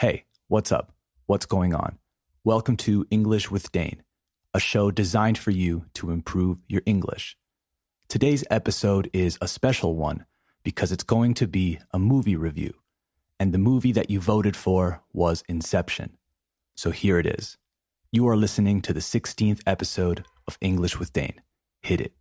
Hey, what's up? What's going on? Welcome to English with Dane, a show designed for you to improve your English. Today's episode is a special one because it's going to be a movie review, and the movie that you voted for was Inception. So here it is. You are listening to the 16th episode of English with Dane. Hit it.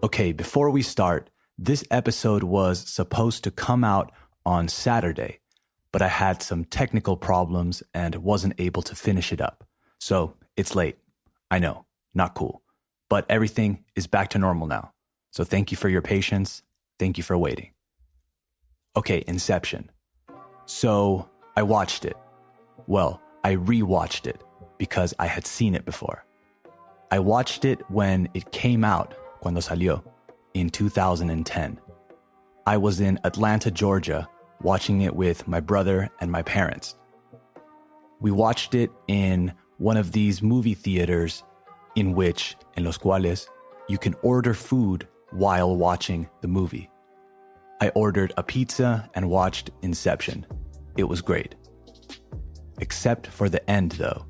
Okay, before we start, this episode was supposed to come out on Saturday, but I had some technical problems and wasn't able to finish it up. So it's late. I know, not cool. But everything is back to normal now. So thank you for your patience. Thank you for waiting. Okay, Inception. So I watched it. Well, I rewatched it because I had seen it before. I watched it when it came out, cuando salió, in 2010. I was in Atlanta, Georgia, watching it with my brother and my parents. We watched it in one of these movie theaters en los cuales, you can order food while watching the movie. I ordered a pizza and watched Inception. It was great. Except for the end, though.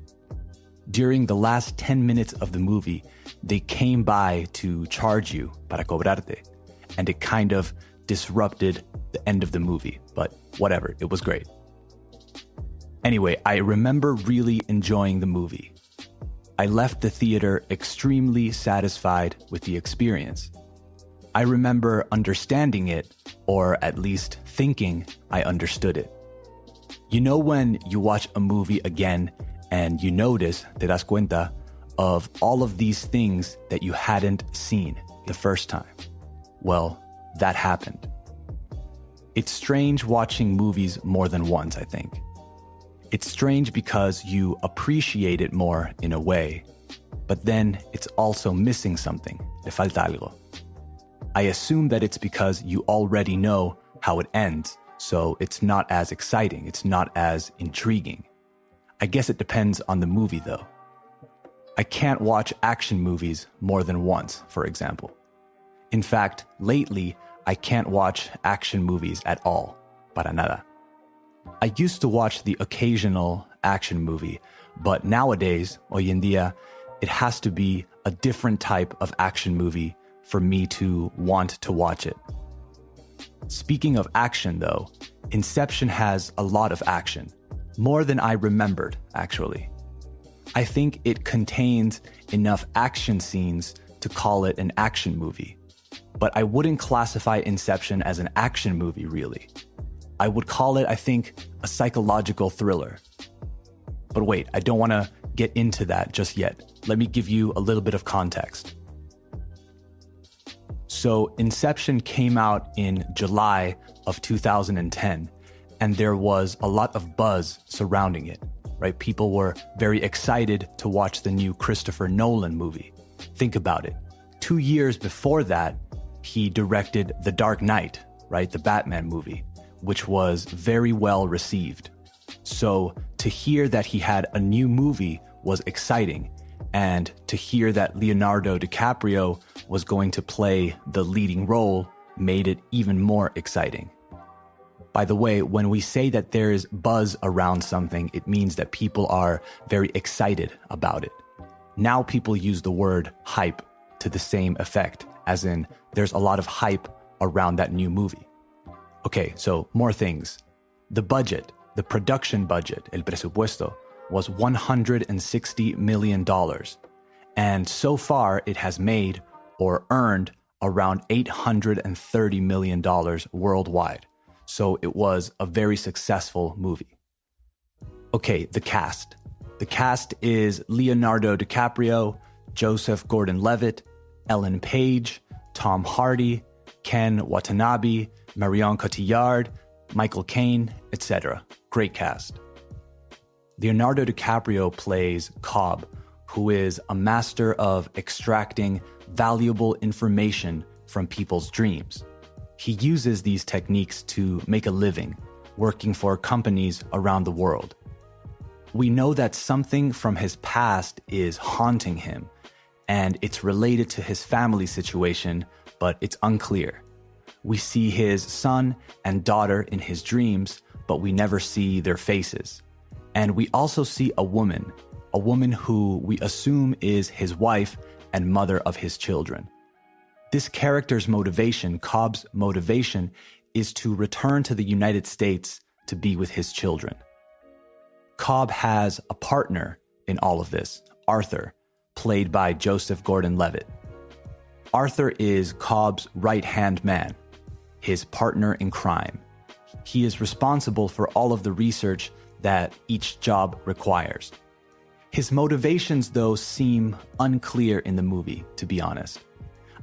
During the last 10 minutes of the movie, they came by to charge you, para cobrarte, and it kind of disrupted the end of the movie, but whatever, it was great. Anyway, I remember really enjoying the movie. I left the theater extremely satisfied with the experience. I remember understanding it, or at least thinking I understood it. You know when you watch a movie again and you notice, te das cuenta, of all of these things that you hadn't seen the first time? Well, that happened. It's strange watching movies more than once, I think. It's strange because you appreciate it more in a way, but then it's also missing something. Le falta algo. I assume that it's because you already know how it ends, so it's not as exciting, it's not as intriguing. I guess it depends on the movie, though. I can't watch action movies more than once, for example. In fact, lately, I can't watch action movies at all, para nada. I used to watch the occasional action movie, but nowadays, hoy en día, it has to be a different type of action movie for me to want to watch it. Speaking of action, though, Inception has a lot of action. More than I remembered, actually. I think it contains enough action scenes to call it an action movie. But I wouldn't classify Inception as an action movie, really. I would call it, I think, a psychological thriller. But wait, I don't want to get into that just yet. Let me give you a little bit of context. So Inception came out in July of 2010. And there was a lot of buzz surrounding it, right? People were very excited to watch the new Christopher Nolan movie. Think about it. 2 years before that, he directed The Dark Knight, right? The Batman movie, which was very well received. So to hear that he had a new movie was exciting. And to hear that Leonardo DiCaprio was going to play the leading role made it even more exciting. By the way, when we say that there is buzz around something, it means that people are very excited about it. Now people use the word hype to the same effect, as in there's a lot of hype around that new movie. Okay, so more things. The budget, the production budget, el presupuesto, was $160 million. And so far it has made or earned around $830 million worldwide. So it was a very successful movie. Okay, the cast. The cast is Leonardo DiCaprio, Joseph Gordon-Levitt, Ellen Page, Tom Hardy, Ken Watanabe, Marion Cotillard, Michael Caine, etc. Great cast. Leonardo DiCaprio plays Cobb, who is a master of extracting valuable information from people's dreams. He uses these techniques to make a living, working for companies around the world. We know that something from his past is haunting him, and it's related to his family situation, but it's unclear. We see his son and daughter in his dreams, but we never see their faces. And we also see a woman who we assume is his wife and mother of his children. This character's motivation, Cobb's motivation, is to return to the United States to be with his children. Cobb has a partner in all of this, Arthur, played by Joseph Gordon-Levitt. Arthur is Cobb's right-hand man, his partner in crime. He is responsible for all of the research that each job requires. His motivations, though, seem unclear in the movie, to be honest.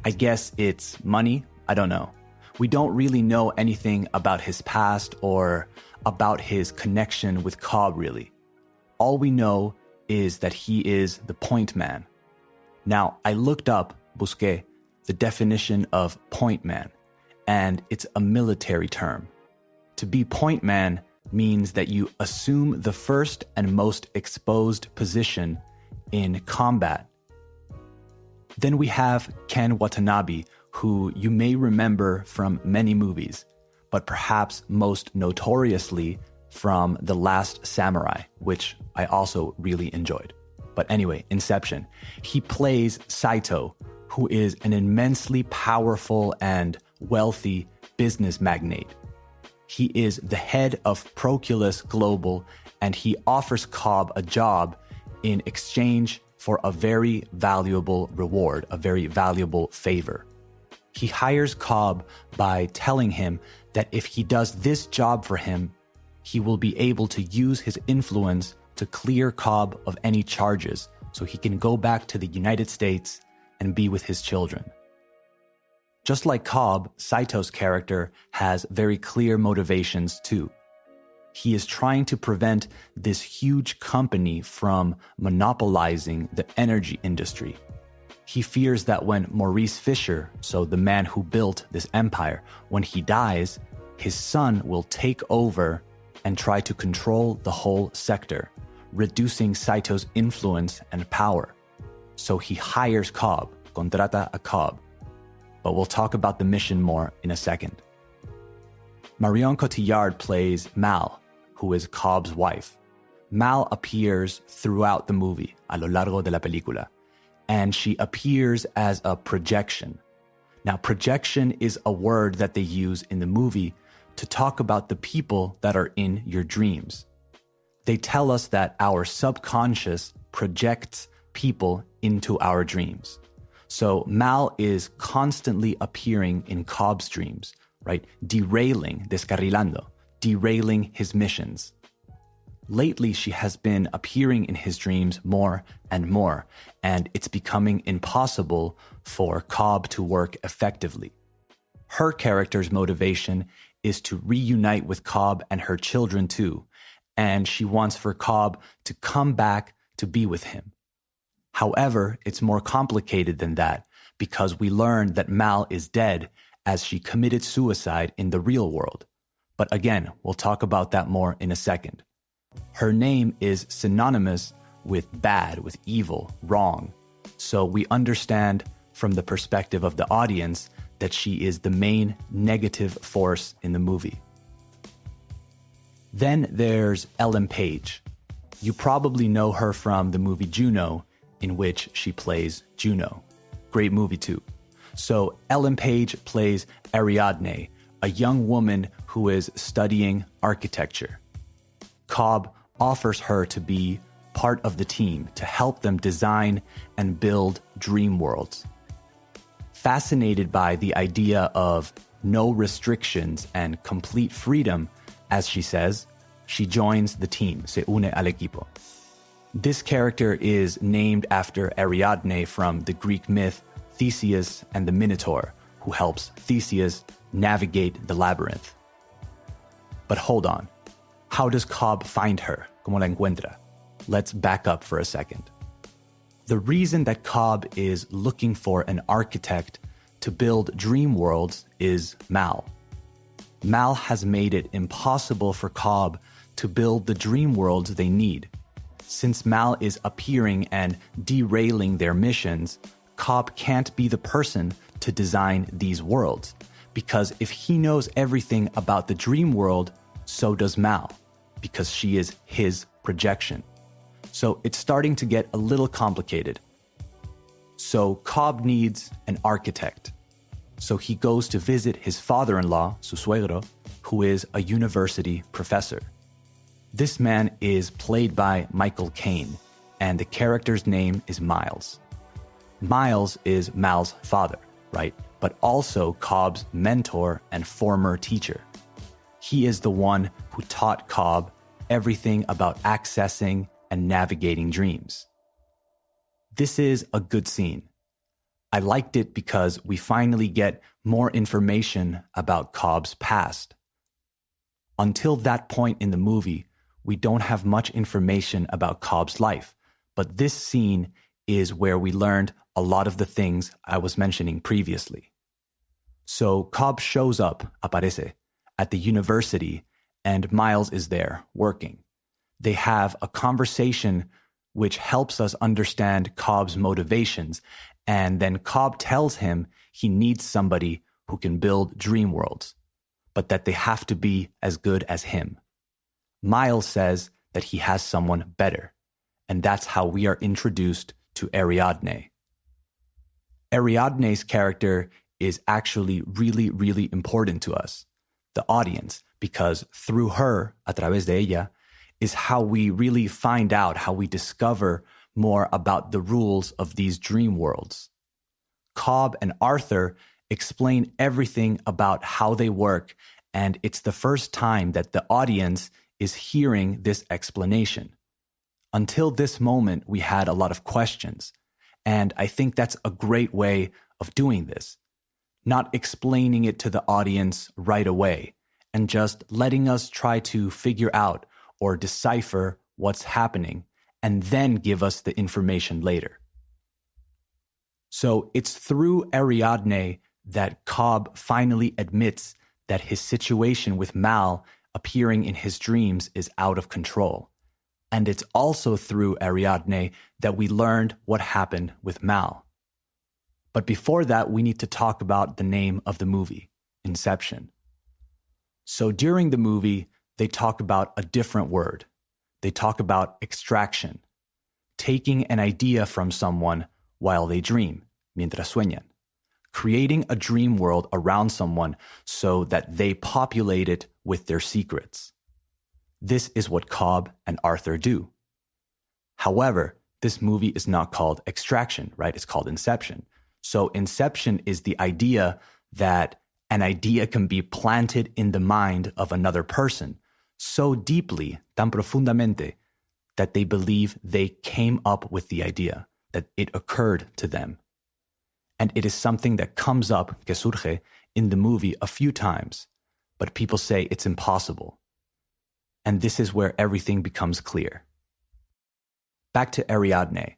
I guess it's money? I don't know. We don't really know anything about his past or about his connection with Cobb, really. All we know is that he is the point man. Now, I looked up, busqué, the definition of point man, and it's a military term. To be point man means that you assume the first and most exposed position in combat. Then we have Ken Watanabe, who you may remember from many movies, but perhaps most notoriously from The Last Samurai, which I also really enjoyed. But anyway, Inception. He plays Saito, who is an immensely powerful and wealthy business magnate. He is the head of Proculus Global, and he offers Cobb a job in exchange for a very valuable reward, a very valuable favor. He hires Cobb by telling him that if he does this job for him, he will be able to use his influence to clear Cobb of any charges so he can go back to the United States and be with his children. Just like Cobb, Saito's character has very clear motivations too. He is trying to prevent this huge company from monopolizing the energy industry. He fears that when Maurice Fisher, so the man who built this empire, when he dies, his son will take over and try to control the whole sector, reducing Saito's influence and power. So he hires Cobb, contrata a Cobb. But we'll talk about the mission more in a second. Marion Cotillard plays Mal, who is Cobb's wife. Mal appears throughout the movie, a lo largo de la película, and she appears as a projection. Now, projection is a word that they use in the movie to talk about the people that are in your dreams. They tell us that our subconscious projects people into our dreams. So Mal is constantly appearing in Cobb's dreams, right? Descarrilando, derailing his missions. Lately, she has been appearing in his dreams more and more, and it's becoming impossible for Cobb to work effectively. Her character's motivation is to reunite with Cobb and her children too, and she wants for Cobb to come back to be with him. However, it's more complicated than that because we learned that Mal is dead as she committed suicide in the real world. But again, we'll talk about that more in a second. Her name is synonymous with bad, with evil, wrong. So we understand from the perspective of the audience that she is the main negative force in the movie. Then there's Ellen Page. You probably know her from the movie Juno, in which she plays Juno. Great movie too. So Ellen Page plays Ariadne, a young woman who is studying architecture. Cobb offers her to be part of the team to help them design and build dream worlds. Fascinated by the idea of no restrictions and complete freedom, as she says, she joins the team, se une al equipo. This character is named after Ariadne from the Greek myth Theseus and the Minotaur, who helps Theseus navigate the labyrinth. But hold on. How does Cobb find her? ¿Cómo la encuentra? Let's back up for a second. The reason that Cobb is looking for an architect to build dream worlds is Mal. Mal has made it impossible for Cobb to build the dream worlds they need. Since Mal is appearing and derailing their missions, Cobb can't be the person to design these worlds, because if he knows everything about the dream world, so does Mal, because she is his projection. So it's starting to get a little complicated. So Cobb needs an architect. So he goes to visit his father-in-law, su suegro, who is a university professor. This man is played by Michael Caine, and the character's name is Miles. Miles is Mal's father, right? But also Cobb's mentor and former teacher. He is the one who taught Cobb everything about accessing and navigating dreams. This is a good scene. I liked it because we finally get more information about Cobb's past. Until that point in the movie, we don't have much information about Cobb's life, but this scene is where we learned a lot of the things I was mentioning previously. So Cobb shows up, aparece, at the university, and Miles is there working. They have a conversation which helps us understand Cobb's motivations, and then Cobb tells him he needs somebody who can build dream worlds, but that they have to be as good as him. Miles says that he has someone better, and that's how we are introduced to Ariadne. Ariadne's character is actually really, really important to us, the audience, because through her, a través de ella, is how we really find out, how we discover more about the rules of these dream worlds. Cobb and Arthur explain everything about how they work, and it's the first time that the audience is hearing this explanation. Until this moment, we had a lot of questions, and I think that's a great way of doing this. Not explaining it to the audience right away, and just letting us try to figure out or decipher what's happening, and then give us the information later. So it's through Ariadne that Cobb finally admits that his situation with Mal appearing in his dreams is out of control. And it's also through Ariadne that we learned what happened with Mal. But before that, we need to talk about the name of the movie, Inception. So during the movie, they talk about a different word. They talk about extraction, taking an idea from someone while they dream, mientras sueñan, creating a dream world around someone so that they populate it with their secrets. This is what Cobb and Arthur do. However, this movie is not called Extraction, right? It's called Inception. So Inception is the idea that an idea can be planted in the mind of another person so deeply, tan profundamente, that they believe they came up with the idea, that it occurred to them. And it is something that comes up, que surge, in the movie a few times, but people say it's impossible. And this is where everything becomes clear. Back to Ariadne.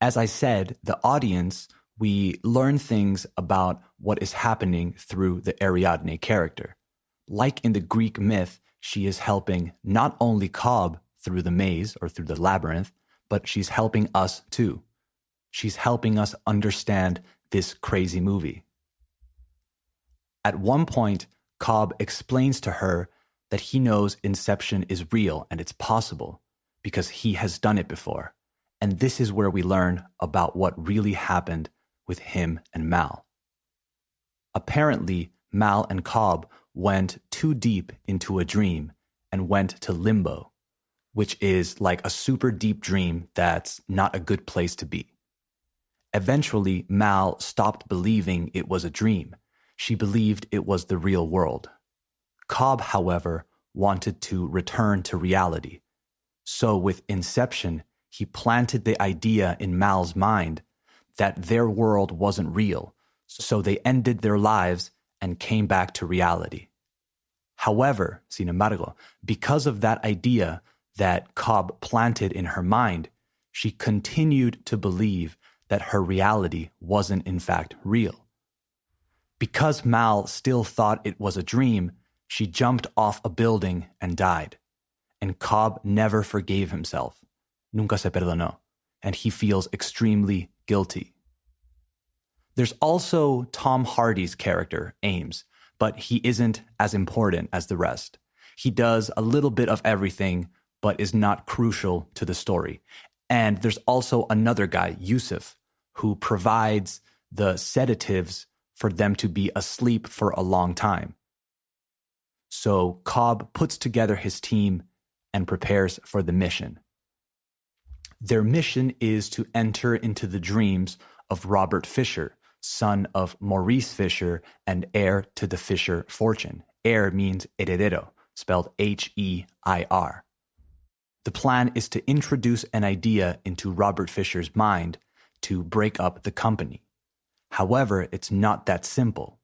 As I said, the audience, we learn things about what is happening through the Ariadne character. Like in the Greek myth, she is helping not only Cobb through the maze or through the labyrinth, but she's helping us too. She's helping us understand this crazy movie. At one point, Cobb explains to her that he knows Inception is real and it's possible because he has done it before. And this is where we learn about what really happened with him and Mal. Apparently, Mal and Cobb went too deep into a dream and went to limbo, which is like a super deep dream that's not a good place to be. Eventually, Mal stopped believing it was a dream. She believed it was the real world. Cobb, however, wanted to return to reality. So with Inception, he planted the idea in Mal's mind that their world wasn't real, so they ended their lives and came back to reality. However, sin embargo, because of that idea that Cobb planted in her mind, she continued to believe that her reality wasn't in fact real. Because Mal still thought it was a dream, she jumped off a building and died. And Cobb never forgave himself. Nunca se perdonó. And he feels extremely guilty. There's also Tom Hardy's character, Ames, but he isn't as important as the rest. He does a little bit of everything, but is not crucial to the story. And there's also another guy, Yusuf, who provides the sedatives for them to be asleep for a long time. So Cobb puts together his team and prepares for the mission. Their mission is to enter into the dreams of Robert Fisher, son of Maurice Fisher and heir to the Fisher fortune. Heir means heredero, spelled H-E-I-R. The plan is to introduce an idea into Robert Fisher's mind to break up the company. However, it's not that simple.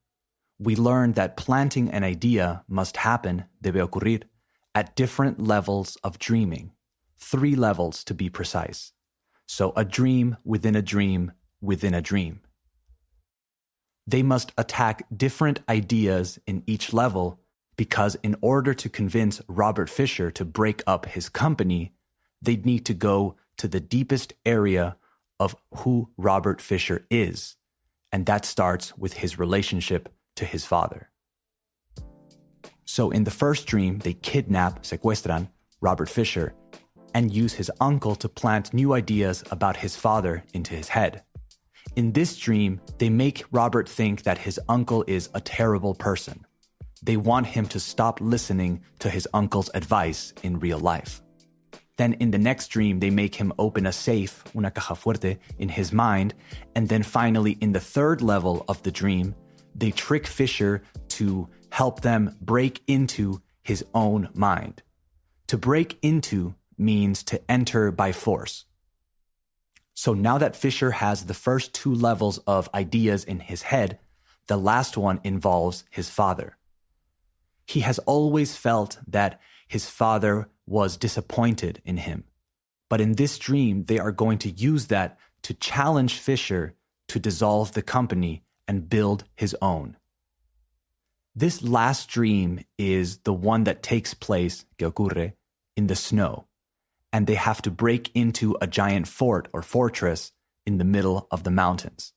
We learn that planting an idea must happen, debe ocurrir, at different levels of dreaming. 3 levels to be precise. So a dream within a dream within a dream. They must attack different ideas in each level because in order to convince Robert Fisher to break up his company, they'd need to go to the deepest area of who Robert Fisher is. And that starts with his relationship to his father. So in the first dream, they kidnap, secuestran, Robert Fisher and use his uncle to plant new ideas about his father into his head. In this dream, they make Robert think that his uncle is a terrible person. They want him to stop listening to his uncle's advice in real life. Then in the next dream, they make him open a safe, una caja fuerte, in his mind. And then finally, in the third level of the dream, they trick Fisher to help them break into his own mind. To break into means to enter by force. So now that Fisher has the first 2 levels of ideas in his head, the last one involves his father. He has always felt that his father was disappointed in him. But in this dream, they are going to use that to challenge Fisher to dissolve the company and build his own. This last dream is the one that takes place, que ocurre, in the snow. And they have to break into a giant fort or fortress in the middle of the mountains.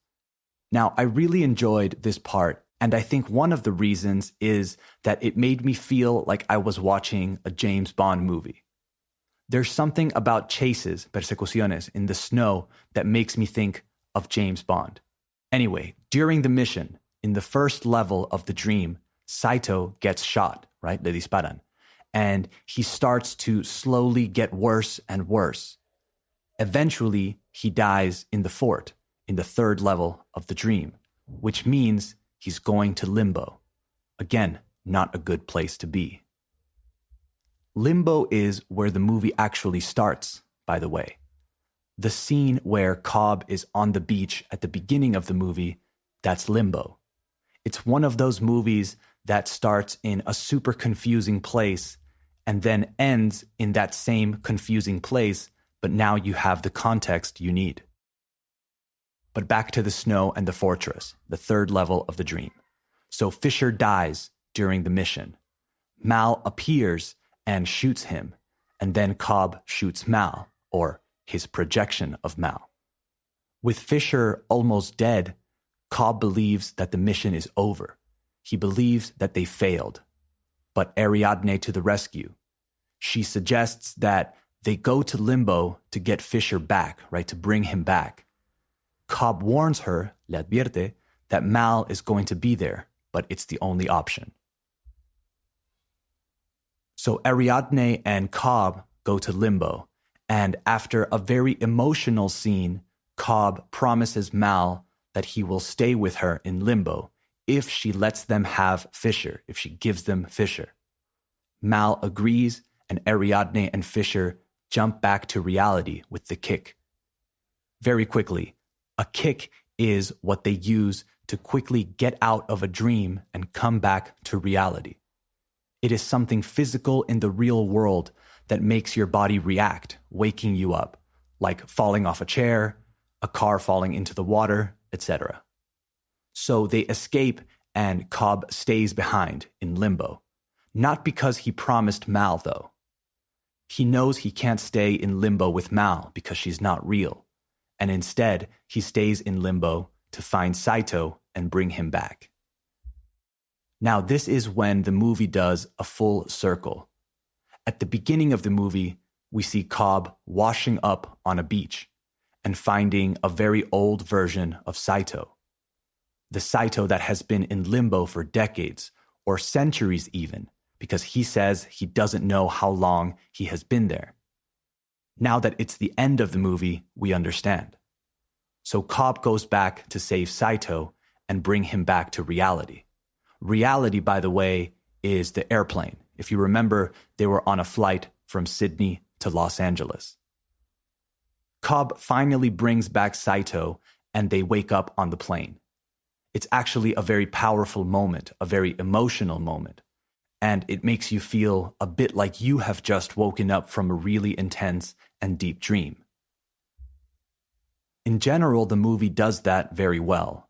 Now, I really enjoyed this part, and I think one of the reasons is that it made me feel like I was watching a James Bond movie. There's something about chases, persecuciones, in the snow that makes me think of James Bond. Anyway, during the mission, in the first level of the dream, Saito gets shot, right? Le disparan. And he starts to slowly get worse and worse. Eventually, he dies in the fort, in the third level of the dream, which means he's going to limbo. Again, not a good place to be. Limbo is where the movie actually starts, by the way. The scene where Cobb is on the beach at the beginning of the movie, that's Limbo. It's one of those movies that starts in a super confusing place and then ends in that same confusing place, but now you have the context you need. But back to the snow and the fortress, the third level of the dream. So Fisher dies during the mission. Mal appears and shoots him, and then Cobb shoots Mal, or his projection of Mal. With Fisher almost dead, Cobb believes that the mission is over. He believes that they failed. But Ariadne to the rescue. She suggests that they go to Limbo to get Fisher back, right, to bring him back. Cobb warns her, le advierte, that Mal is going to be there, but it's the only option. So Ariadne and Cobb go to Limbo, and after a very emotional scene, Cobb promises Mal that he will stay with her in Limbo if she lets them have Fisher, if she gives them Fisher. Mal agrees, and Ariadne and Fisher jump back to reality with the kick. Very quickly, a kick is what they use to quickly get out of a dream and come back to reality. It is something physical in the real world that makes your body react, waking you up, like falling off a chair, a car falling into the water, etc. So they escape and Cobb stays behind in limbo. Not because he promised Mal, though. He knows he can't stay in limbo with Mal because she's not real. And instead, he stays in limbo to find Saito and bring him back. Now, this is when the movie does a full circle. At the beginning of the movie, we see Cobb washing up on a beach and finding a very old version of Saito. The Saito that has been in limbo for decades, or centuries even, because he says he doesn't know how long he has been there. Now that it's the end of the movie, we understand. So Cobb goes back to save Saito and bring him back to reality. Reality, by the way, is the airplane. If you remember, they were on a flight from Sydney to Los Angeles. Cobb finally brings back Saito and they wake up on the plane. It's actually a very powerful moment, a very emotional moment. And it makes you feel a bit like you have just woken up from a really intense and deep dream. In general, the movie does that very well.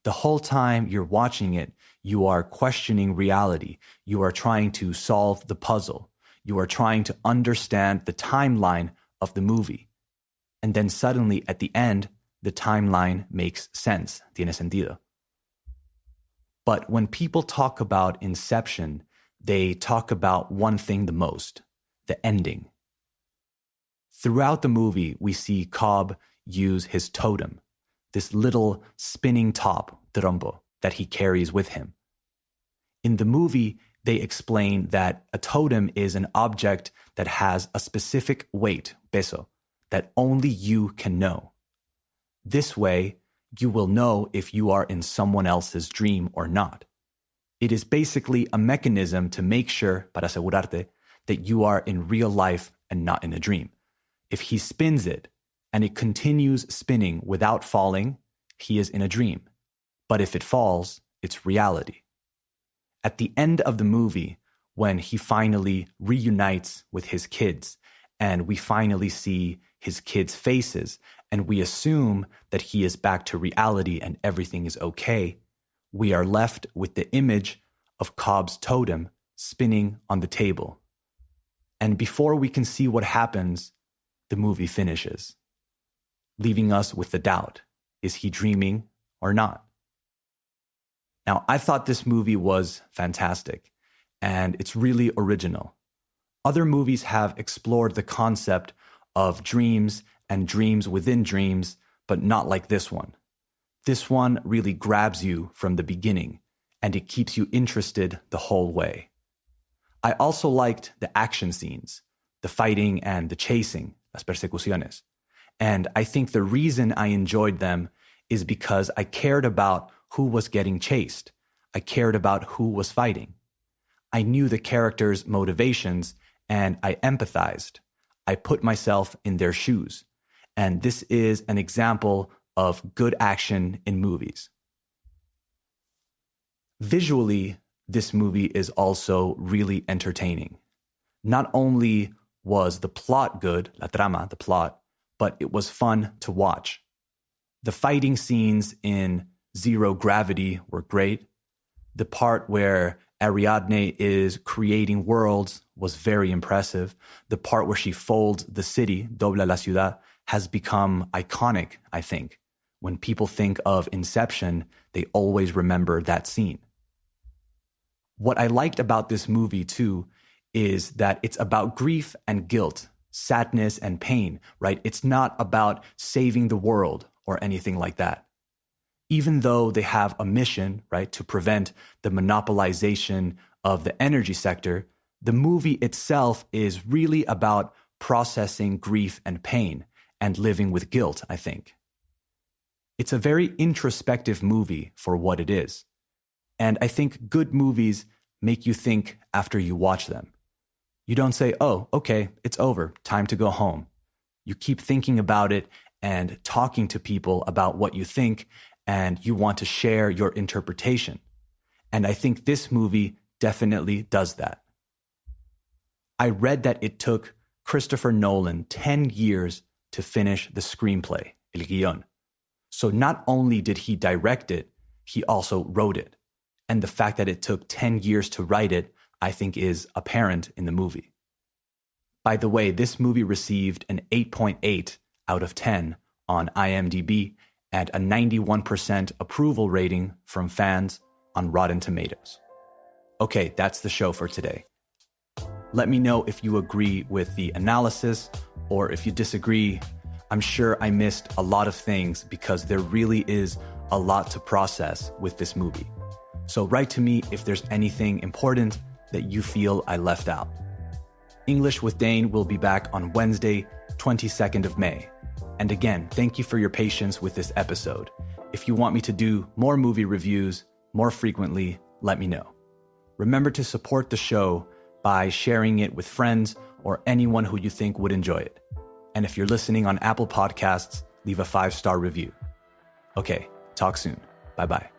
The whole time you're watching it, you are questioning reality. You are trying to solve the puzzle. You are trying to understand the timeline of the movie. And then suddenly at the end, the timeline makes sense. Tiene sentido. But when people talk about Inception, they talk about one thing the most, the ending. Throughout the movie, we see Cobb use his totem, this little spinning top, trombo, that he carries with him. In the movie, they explain that a totem is an object that has a specific weight, peso, that only you can know. This way, you will know if you are in someone else's dream or not. It is basically a mechanism to make sure, para asegurarte, that you are in real life and not in a dream. If he spins it and it continues spinning without falling, he is in a dream. But if it falls, it's reality. At the end of the movie, when he finally reunites with his kids and we finally see his kids' faces and we assume that he is back to reality and everything is okay, we are left with the image of Cobb's totem spinning on the table. And before we can see what happens, the movie finishes, leaving us with the doubt, is he dreaming or not? Now, I thought this movie was fantastic, and it's really original. Other movies have explored the concept of dreams and dreams within dreams, but not like this one. This one really grabs you from the beginning, and it keeps you interested the whole way. I also liked the action scenes, the fighting and the chasing, las persecuciones. And I think the reason I enjoyed them is because I cared about who was getting chased. I cared about who was fighting. I knew the characters' motivations and I empathized. I put myself in their shoes. And this is an example of good action in movies. Visually, this movie is also really entertaining. Not only was the plot good, la trama, the plot, but it was fun to watch. The fighting scenes in Zero Gravity were great. The part where Ariadne is creating worlds was very impressive. The part where she folds the city, dobla la ciudad, has become iconic, I think. When people think of Inception, they always remember that scene. What I liked about this movie, too, is that it's about grief and guilt, sadness and pain, right? It's not about saving the world or anything like that. Even though they have a mission, right, to prevent the monopolization of the energy sector, the movie itself is really about processing grief and pain and living with guilt, I think. It's a very introspective movie for what it is. And I think good movies make you think after you watch them. You don't say, oh, okay, it's over, time to go home. You keep thinking about it and talking to people about what you think, and you want to share your interpretation. And I think this movie definitely does that. I read that it took Christopher Nolan 10 years to finish the screenplay, el guión. So not only did he direct it, he also wrote it. And the fact that it took 10 years to write it, I think is apparent in the movie. By the way, this movie received an 8.8 out of 10 on IMDb and a 91% approval rating from fans on Rotten Tomatoes. Okay, that's the show for today. Let me know if you agree with the analysis or if you disagree. I'm sure I missed a lot of things because there really is a lot to process with this movie. So write to me if there's anything important that you feel I left out. English with Dane will be back on Wednesday, 22nd of May. And again, thank you for your patience with this episode. If you want me to do more movie reviews more frequently, let me know. Remember to support the show by sharing it with friends or anyone who you think would enjoy it. And if you're listening on Apple Podcasts, leave a 5-star review. Okay, talk soon. Bye-bye.